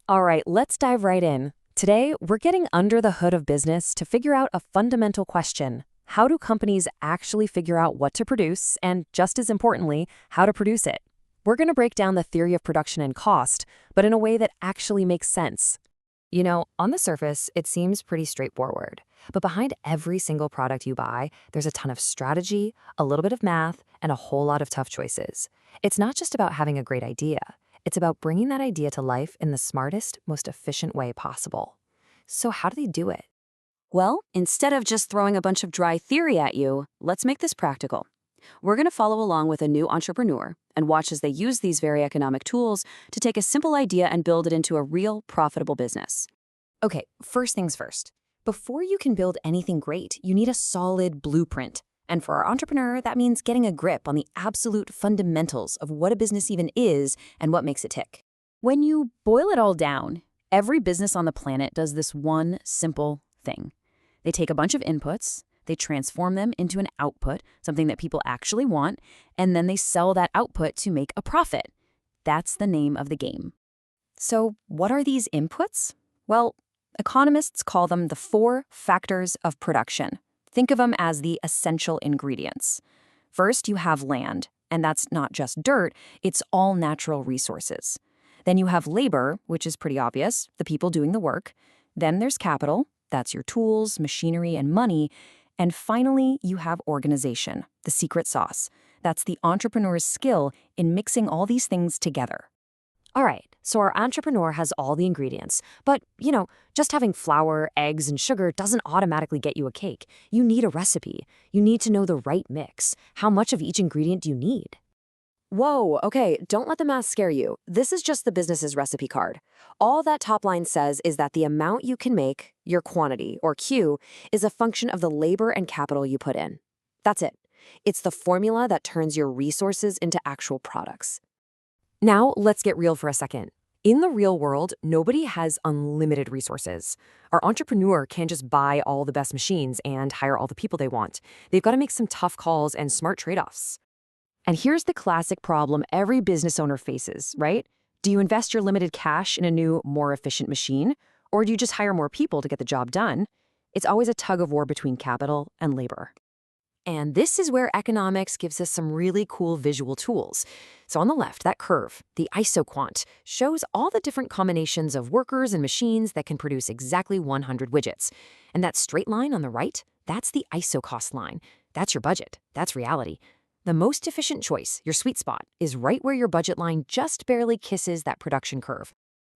All right, let's dive right in. Today, we're getting under the hood of business to figure out a fundamental question. How do companies actually figure out what to produce and, just as importantly, how to produce it? We're going to break down the theory of production and cost, but in a way that actually makes sense. On the surface, it seems pretty straightforward. But behind every single product you buy, there's a ton of strategy, a little bit of math, and a whole lot of tough choices. It's not just about having a great idea. It's about bringing that idea to life in the smartest, most efficient way possible. So how do they do it? Well, instead of just throwing a bunch of dry theory at you, let's make this practical. We're going to follow along with a new entrepreneur and watch as they use these very economic tools to take a simple idea and build it into a real profitable business. Okay, first things first. Before you can build anything great, you need a solid blueprint. And for our entrepreneur, that means getting a grip on the absolute fundamentals of what a business even is and what makes it tick. When you boil it all down, every business on the planet does this one simple thing. They take a bunch of inputs, they transform them into an output, something that people actually want, and then they sell that output to make a profit. That's the name of the game. So, what are these inputs? Well, economists call them the four factors of production. Think of them as the essential ingredients. First, you have land, and that's not just dirt, it's all natural resources. Then you have labor, which is pretty obvious, the people doing the work. Then there's capital, that's your tools, machinery, and money. And finally, you have organization, the secret sauce. That's the entrepreneur's skill in mixing all these things together. All right, so our entrepreneur has all the ingredients, but, just having flour, eggs, and sugar doesn't automatically get you a cake. You need a recipe. You need to know the right mix. How much of each ingredient do you need? Whoa, okay, don't let the math scare you. This is just the business's recipe card. All that top line says is that the amount you can make, your quantity, or Q, is a function of the labor and capital you put in. That's it. It's the formula that turns your resources into actual products. Now, let's get real for a second. In the real world, nobody has unlimited resources. Our entrepreneur can't just buy all the best machines and hire all the people they want. They've got to make some tough calls and smart trade-offs. And here's the classic problem every business owner faces, right? Do you invest your limited cash in a new, more efficient machine? Or do you just hire more people to get the job done? It's always a tug of war between capital and labor. And this is where economics gives us some really cool visual tools. So on the left, that curve, the isoquant, shows all the different combinations of workers and machines that can produce exactly 100 widgets. And that straight line on the right, that's the isocost line. That's your budget. That's reality. The most efficient choice, your sweet spot, is right where your budget line just barely kisses that production curve.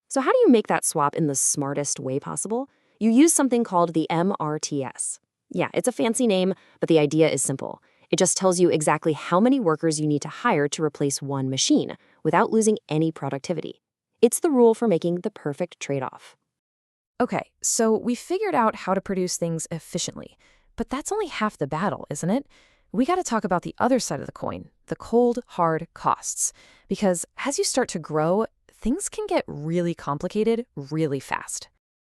So how do you make that swap in the smartest way possible? You use something called the MRTS. Yeah, it's a fancy name, but the idea is simple. It just tells you exactly how many workers you need to hire to replace one machine without losing any productivity. It's the rule for making the perfect trade-off. Okay, so we figured out how to produce things efficiently, but that's only half the battle, isn't it? We got to talk about the other side of the coin, the cold, hard costs. Because as you start to grow, things can get really complicated really fast.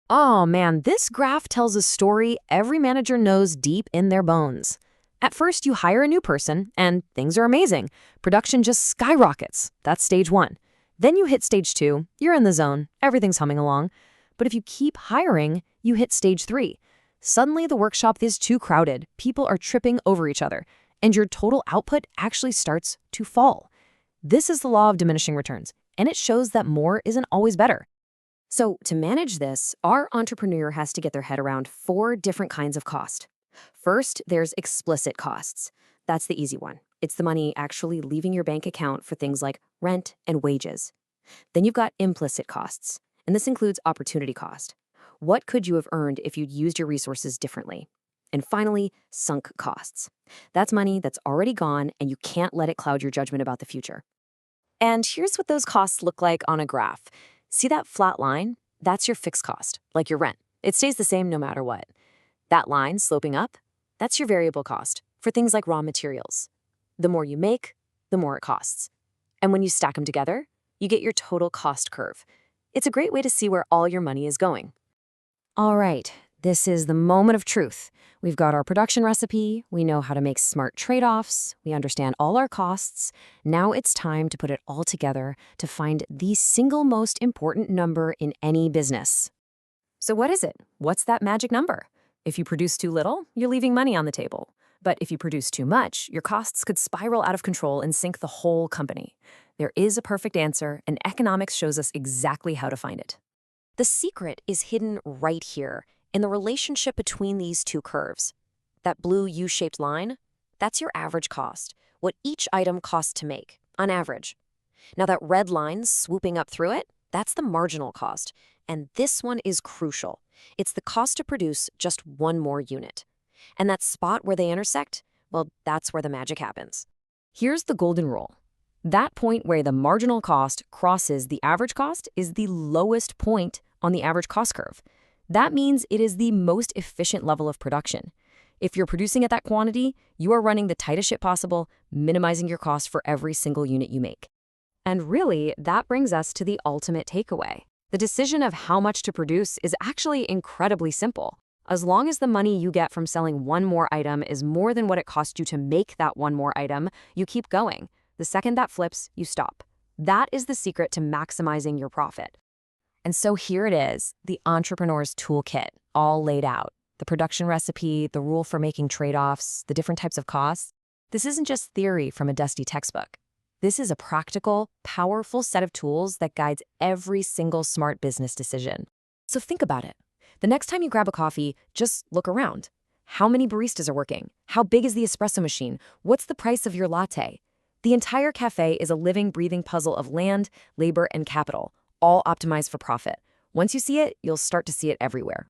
Oh man, this graph tells a story every manager knows deep in their bones. At first, you hire a new person, and things are amazing. Production just skyrockets. That's stage one. Then you hit stage two, you're in the zone, everything's humming along. But if you keep hiring, you hit stage three. Suddenly, the workshop is too crowded, people are tripping over each other, and your total output actually starts to fall. This is the law of diminishing returns, and it shows that more isn't always better. So to manage this, our entrepreneur has to get their head around four different kinds of cost. First, there's explicit costs. That's the easy one. It's the money actually leaving your bank account for things like rent and wages. Then you've got implicit costs, and this includes opportunity cost. What could you have earned if you'd used your resources differently? And finally, sunk costs. That's money that's already gone, and you can't let it cloud your judgment about the future. And here's what those costs look like on a graph. See that flat line? That's your fixed cost, like your rent. It stays the same no matter what. That line sloping up, that's your variable cost for things like raw materials. The more you make, the more it costs. And when you stack them together, you get your total cost curve. It's a great way to see where all your money is going. All right, This is the moment of truth. We've got our production recipe, we know how to make smart trade-offs, we understand all our costs. Now it's time to put it all together to find the single most important number in any business. So what is it? What's that magic number? If you produce too little, you're leaving money on the table. But if you produce too much, your costs could spiral out of control and sink the whole company. There is a perfect answer, and economics shows us exactly how to find it. The secret is hidden right here, in the relationship between these two curves. That blue U-shaped line, that's your average cost, what each item costs to make, on average. Now that red line swooping up through it, that's the marginal cost, and this one is crucial. It's the cost to produce just one more unit. And that spot where they intersect, well, that's where the magic happens. Here's the golden rule. That point where the marginal cost crosses the average cost is the lowest point on the average cost curve. That means it is the most efficient level of production. If you're producing at that quantity, you are running the tightest ship possible, minimizing your cost for every single unit you make. And really, that brings us to the ultimate takeaway. The decision of how much to produce is actually incredibly simple. As long as the money you get from selling one more item is more than what it cost you to make that one more item, you keep going. The second that flips, you stop. That is the secret to maximizing your profit. And so here it is, the entrepreneur's toolkit, all laid out. The production recipe, the rule for making trade-offs, the different types of costs. This isn't just theory from a dusty textbook. This is a practical, powerful set of tools that guides every single smart business decision. So think about it. The next time you grab a coffee, just look around. How many baristas are working? How big is the espresso machine? What's the price of your latte? The entire cafe is a living, breathing puzzle of land, labor, and capital, all optimized for profit. Once you see it, you'll start to see it everywhere.